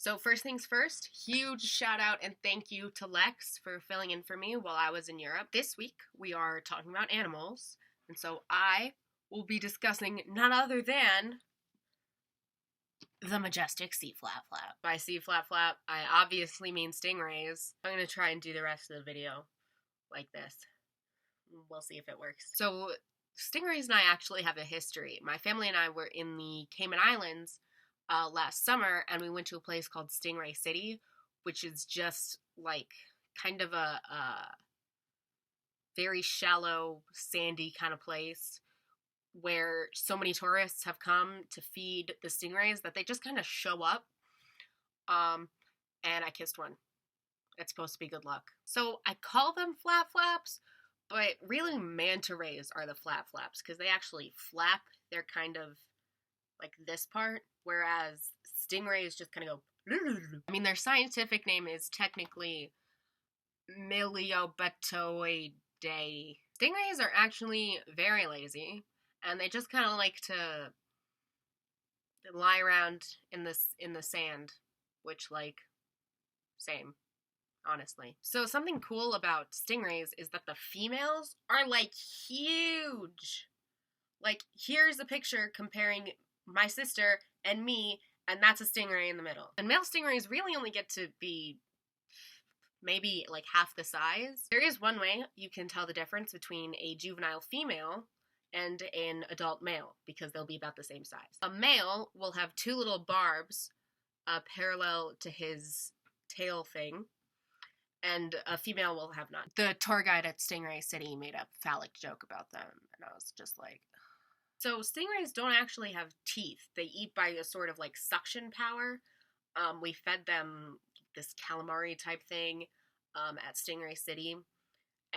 So first things first, huge shout out and thank you to Lex for filling in for me while I was in Europe. This week we are talking about animals, and so I will be discussing none other than the Majestic Sea Flap. By sea flap, I obviously mean stingrays. I'm going to try and do the rest of the video like this. We'll see if it works. So stingrays and I actually have a history. My family and I were in the Cayman Islands last summer, and we went to a place called Stingray City, which is just like kind of a very shallow, sandy kind of place where so many tourists have come to feed the stingrays that they just kind of show up. And I kissed one. It's supposed to be good luck. So I call them flaps, but really manta rays are the flaps because they actually flap. They're kind of like this part, whereas stingrays just kind of go. I mean, their scientific name is technically Miliobetoidae. Stingrays are actually very lazy, and they just kind of like to lie around in the sand, which, like, same, honestly. So something cool about stingrays is that the females are, like, huge. Like, here's a picture comparing my sister and me, and that's a stingray in the middle. And male stingrays really only get to be maybe like half the size. There is one way you can tell the difference between a juvenile female and an adult male, because they'll be about the same size. A male will have two little barbs parallel to his tail thing, and a female will have none. The tour guide at Stingray City made a phallic joke about them, and I was just like... So stingrays don't actually have teeth. They eat by a sort of like suction power. We fed them this calamari type thing at Stingray City.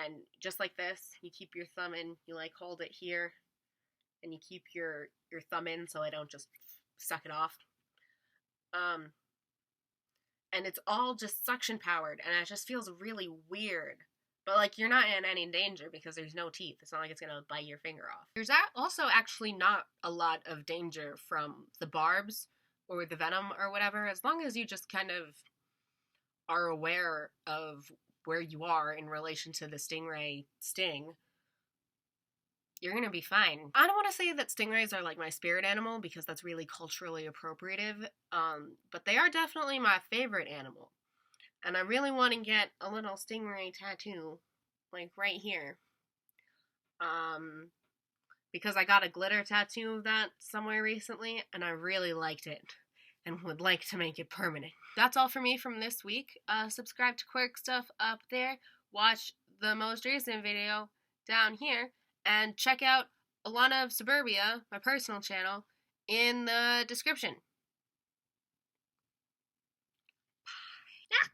And just like this, you keep your thumb in, you like hold it here, and you keep your thumb in so I don't just suck it off. And it's all just suction powered, and it just feels really weird. But, like, you're not in any danger because there's no teeth. It's not like it's going to bite your finger off. There's also actually not a lot of danger from the barbs or the venom or whatever, as long as you just kind of are aware of where you are in relation to the stingray sting. You're going to be fine. I don't want to say that stingrays are like my spirit animal because that's really culturally appropriative, but they are definitely my favorite animal. And I really want to get a little stingray tattoo, like right here. Because I got a glitter tattoo of that somewhere recently, and I really liked it, and would like to make it permanent. That's all for me from this week. Subscribe to Quirk Stuff up there, watch the most recent video down here, and check out Alana of Suburbia, my personal channel, in the description.